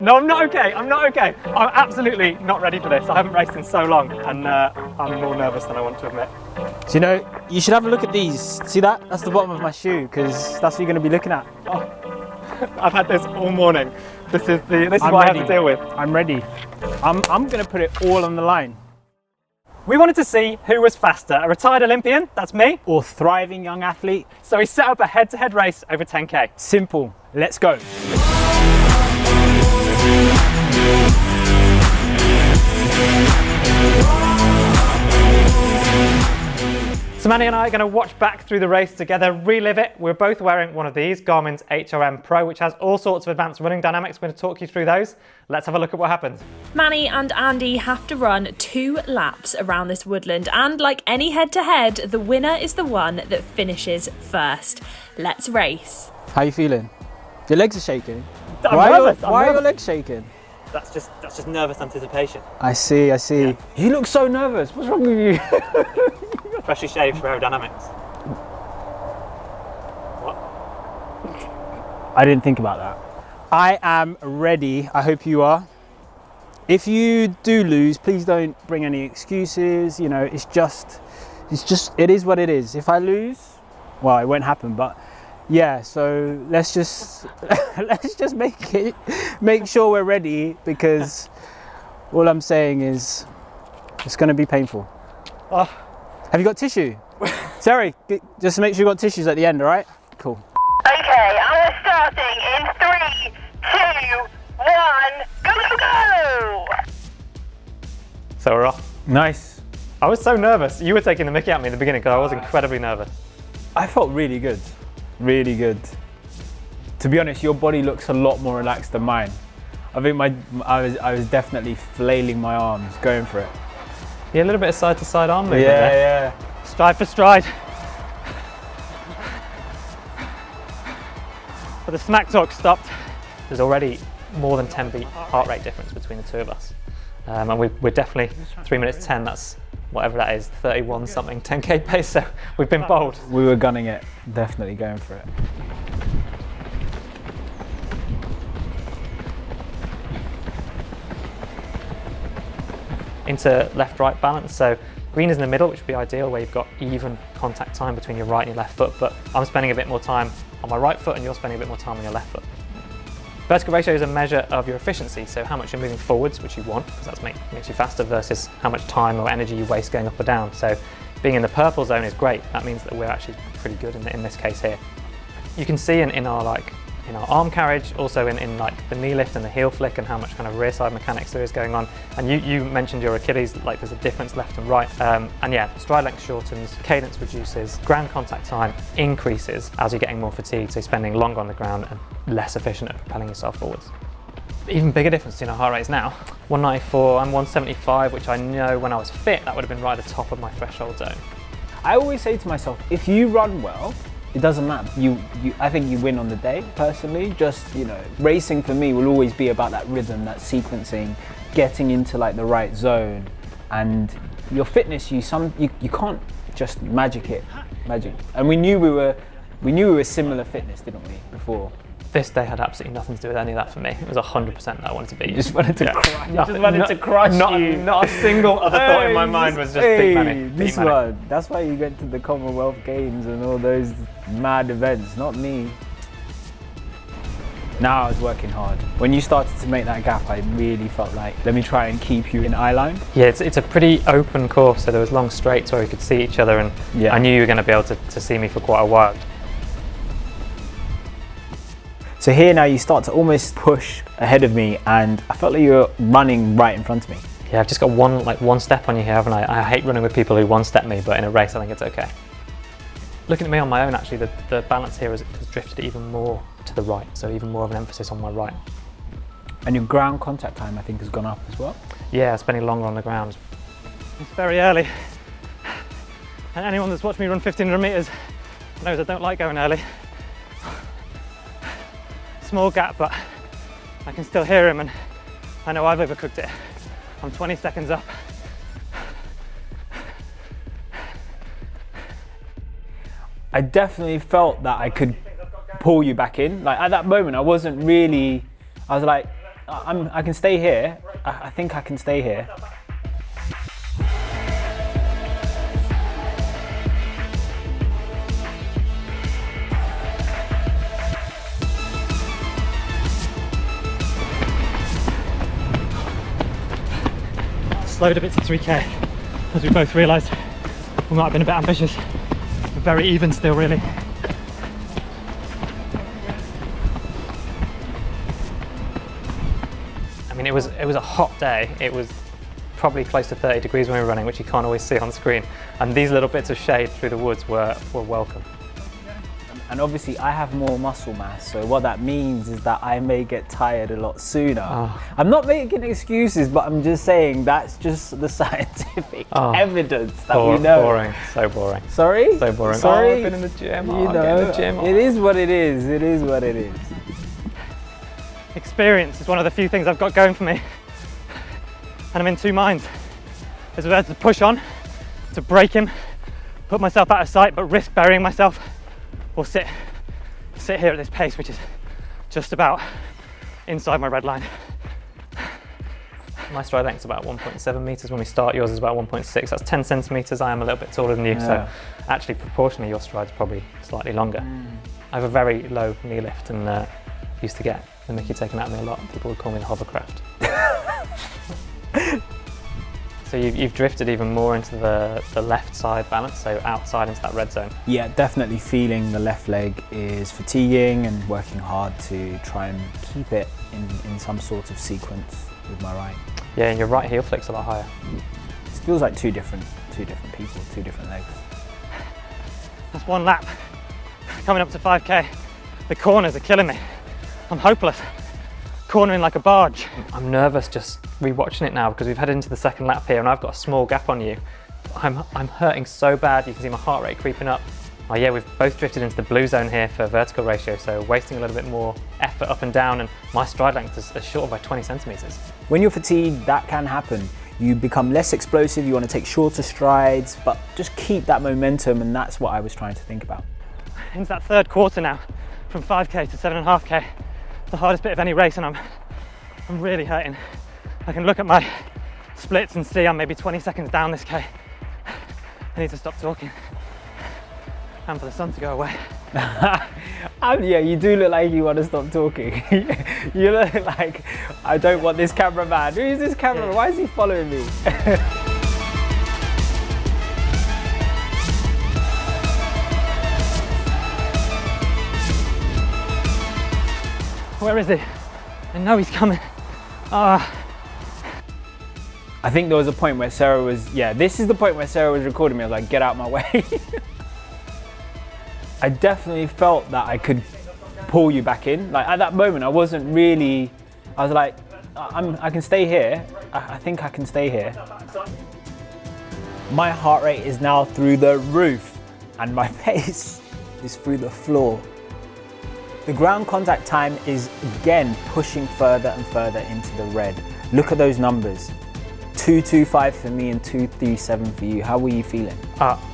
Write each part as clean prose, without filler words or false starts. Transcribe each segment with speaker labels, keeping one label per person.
Speaker 1: No, I'm not okay. I'm not okay. I'm absolutely not ready for this. I haven't raced in so long, and I'm more nervous than I want to admit.
Speaker 2: So, you know, you should have a look at these. See that? That's the bottom of my shoe, because that's what you're going to be looking at.
Speaker 1: Oh, I've had this all morning. This is what I have to deal with.
Speaker 2: I'm ready. I'm going to put it all on the line.
Speaker 1: We wanted to see who was faster, a retired Olympian, that's me,
Speaker 2: Or thriving young athlete.
Speaker 1: so we set up a head-to-head race over 10k.
Speaker 2: Simple. Let's go.
Speaker 1: So Manni and I are going to watch back through the race together, relive it. We're both wearing one of these, Garmin's HRM Pro, which has all sorts of advanced running dynamics. We're going to talk you through those. Let's have a look at what happens.
Speaker 3: Manni and Andy have to run 2 laps around this woodland, and like any head-to-head, the winner is the one that finishes first. Let's race.
Speaker 2: How are you feeling? Your legs are shaking.
Speaker 1: I'm
Speaker 2: Why
Speaker 1: nervous.
Speaker 2: are your legs shaking?
Speaker 1: That's just nervous anticipation.
Speaker 2: I see.
Speaker 1: Yeah.
Speaker 2: You look so nervous. What's wrong with you?
Speaker 1: Freshly shaved for aerodynamics. What?
Speaker 2: I didn't think about that. I am ready. I hope you are. If you do lose, please don't bring any excuses. You know, it is what it is. If I lose, well, it won't happen, but yeah, so let's just make sure we're ready, because all I'm saying is it's going to be painful.
Speaker 1: Oh.
Speaker 2: Have you got tissue? Sorry, just make sure you got tissues at the end, all right? Cool.
Speaker 4: Okay, and we're starting in 3, 2, 1, go, go, go!
Speaker 1: So we're off.
Speaker 2: Nice.
Speaker 1: I was so nervous. You were taking the mickey at me in the beginning because I was incredibly nervous.
Speaker 2: I felt really good. Really good. To be honest, your body looks a lot more relaxed than mine. I think I was definitely flailing my arms, going for it.
Speaker 1: Yeah, a little bit of side to side arm movement
Speaker 2: Yeah,
Speaker 1: there.
Speaker 2: yeah.
Speaker 1: Stride for stride. But the smack talk stopped. There's already more than 10 beat heart rate difference between the two of us. And we're definitely 3 minutes 10, that's whatever that is, 31 something, 10k pace, so we've been bold.
Speaker 2: We were gunning it, definitely going for it.
Speaker 1: Into left-right balance, so green is in the middle, which would be ideal, where you've got even contact time between your right and your left foot, but I'm spending a bit more time on my right foot and you're spending a bit more time on your left foot. Vertical ratio is a measure of your efficiency, so how much you're moving forwards, which you want, because that makes you faster, versus how much time or energy you waste going up or down. So being in the purple zone is great. That means that we're actually pretty good in this case here. You can see in our arm carriage, also in like the knee lift and the heel flick, and how much kind of rear side mechanics there is going on. And you mentioned your Achilles, like there's a difference left and right. And yeah, stride length shortens, cadence reduces, ground contact time increases as you're getting more fatigued, so you're spending longer on the ground and less efficient at propelling yourself forwards. Even bigger difference in our heart rates now. 194, I'm 175, which I know when I was fit, that would have been right at the top of my threshold zone.
Speaker 2: I always say to myself, if you run well, it doesn't matter. I think you win on the day, personally. Just, you know, racing for me will always be about that rhythm, that sequencing, getting into like the right zone, and your fitness. You can't just magic it. And we knew we were similar fitness, didn't we, before?
Speaker 1: This day had absolutely nothing to do with any of that for me. It was 100% that I wanted to beat you.
Speaker 2: Just wanted to crush.
Speaker 1: Not a single other thought in my mind was just beat Manni.
Speaker 2: This one. That's why you went to the Commonwealth Games and all those mad events, not me. Now I was working hard. When you started to make that gap, I really felt like, let me try and keep you in eye line.
Speaker 1: Yeah, it's a pretty open course, so there was long straights where we could see each other, and yeah. I knew you were going to be able to see me for quite a while.
Speaker 2: So here now you start to almost push ahead of me, and I felt like you were running right in front of me.
Speaker 1: Yeah, I've just got one step on you here, haven't I? I hate running with people who one-step me, but in a race I think it's okay. Looking at me on my own, actually, the balance here has drifted even more to the right, so even more of an emphasis on my right.
Speaker 2: And your ground contact time, I think, has gone up as well?
Speaker 1: Yeah, spending longer on the ground. It's very early, and anyone that's watched me run 1500 metres knows I don't like going early. Small gap, but I can still hear him, and I know I've overcooked it. I'm 20 seconds up.
Speaker 2: I definitely felt that I could pull you back in. Like at that moment, I was like, I can stay here. I think I can stay here.
Speaker 1: Slowed a bit to 3k as we both realised we might have been a bit ambitious. We're very even still, really. I mean, it was a hot day. It was probably close to 30 degrees when we were running, which you can't always see on screen. And these little bits of shade through the woods were welcome.
Speaker 2: And obviously I have more muscle mass, so what that means is that I may get tired a lot sooner. Oh. I'm not making excuses, but I'm just saying that's just the scientific evidence that we know.
Speaker 1: Boring, so boring.
Speaker 2: Sorry?
Speaker 1: So boring.
Speaker 2: Sorry?
Speaker 1: Oh, I've been in the gym.
Speaker 2: You know,
Speaker 1: in the gym.
Speaker 2: It is what it is. It is what it is.
Speaker 1: Experience is one of the few things I've got going for me. And I'm in two minds. There's whether to push on, to break him, put myself out of sight, but risk burying myself, or sit here at this pace, which is just about inside my red line. My stride length is about 1.7 metres when we start, yours is about 1.6. That's 10 centimetres. I am a little bit taller than you, so actually proportionally your stride's probably slightly longer. I have a very low knee lift and used to get the mickey taken out of me a lot. People would call me the hovercraft. So you've drifted even more into the left side balance, so outside into that red zone.
Speaker 2: Yeah, definitely feeling the left leg is fatiguing and working hard to try and keep it in some sort of sequence with my right.
Speaker 1: Yeah, and your right heel flicks a lot higher.
Speaker 2: It feels like two different people, two different legs.
Speaker 1: That's one lap. Coming up to 5k, the corners are killing me. I'm hopeless. Cornering like a barge. I'm nervous just rewatching it now because we've headed into the second lap here and I've got a small gap on you. I'm hurting so bad, you can see my heart rate creeping up. Oh yeah, we've both drifted into the blue zone here for vertical ratio, so wasting a little bit more effort up and down, and my stride length is shorter by 20 centimetres.
Speaker 2: When you're fatigued, that can happen. You become less explosive, you want to take shorter strides, but just keep that momentum, and that's what I was trying to think about.
Speaker 1: Into that third quarter now, from 5k to 7.5k. The hardest bit of any race, and I'm really hurting. I can look at my splits and see I'm maybe 20 seconds down this K. I need to stop talking and for the sun to go away.
Speaker 2: Yeah, you do look like you want to stop talking. You look like, I don't want this cameraman. Who is this cameraman? Why is he following me?
Speaker 1: Where is he? I know he's coming.
Speaker 2: I think there was a point where Sarah was, this is the point where Sarah was recording me. I was like, get out my way. I definitely felt that I could pull you back in. Like at that moment, I was like, I can stay here. I think I can stay here. My heart rate is now through the roof and my pace is through the floor. The ground contact time is again pushing further and further into the red. Look at those numbers. 2:25 for me and 2:37 for you. How were you feeling?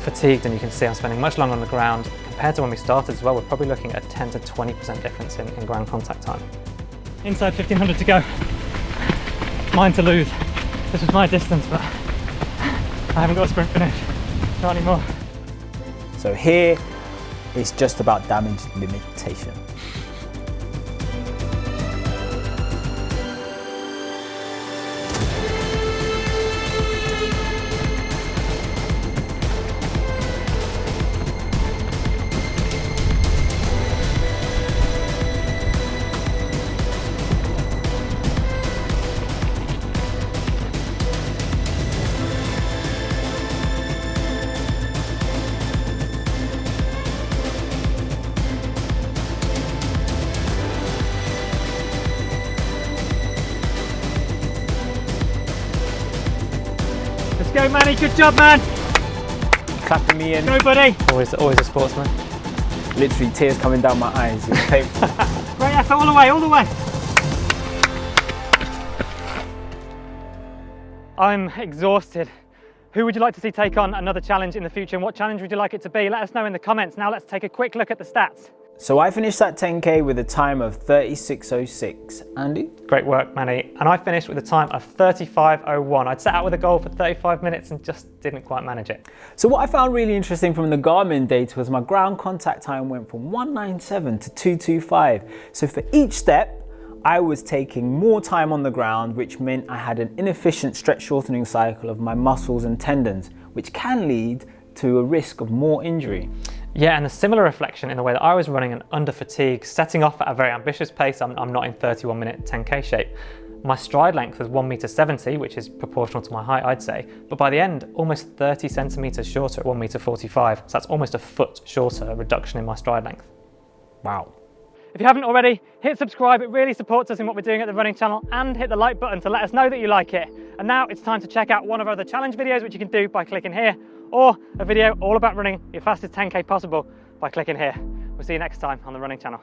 Speaker 1: Fatigued, and you can see I'm spending much longer on the ground. Compared to when we started as well, we're probably looking at a 10 to 20% difference in ground contact time. Inside 1500 to go. Mine to lose. This was my distance, but I haven't got a sprint finish. Not anymore.
Speaker 2: So here, it's just about damage limitation.
Speaker 1: Go Manni, good job man!
Speaker 2: Clapping me in.
Speaker 1: Go buddy! Always a sportsman.
Speaker 2: Literally tears coming down my eyes. It's painful.
Speaker 1: Great effort, all the way, all the way! I'm exhausted. Who would you like to see take on another challenge in the future, and what challenge would you like it to be? Let us know in the comments. Now let's take a quick look at the stats.
Speaker 2: So I finished that 10K with a time of 36:06. Andy?
Speaker 1: Great work, Manny. And I finished with a time of 35:01. I'd set out with a goal for 35 minutes and just didn't quite manage it.
Speaker 2: So what I found really interesting from the Garmin data was my ground contact time went from 197 to 225. So for each step, I was taking more time on the ground, which meant I had an inefficient stretch shortening cycle of my muscles and tendons, which can lead to a risk of more injury.
Speaker 1: Yeah, and a similar reflection in the way that I was running and under fatigue, setting off at a very ambitious pace. I'm not in 31-minute 10K shape. My stride length was 1.70 m, which is proportional to my height, I'd say. But by the end, almost 30 centimeters shorter at 1.45 m. So that's almost a foot shorter reduction in my stride length.
Speaker 2: Wow.
Speaker 1: If you haven't already, hit subscribe. It really supports us in what we're doing at the running channel, and hit the like button to let us know that you like it. And now it's time to check out one of our other challenge videos, which you can do by clicking here, or a video all about running your fastest 10K possible by clicking here. We'll see you next time on the running channel.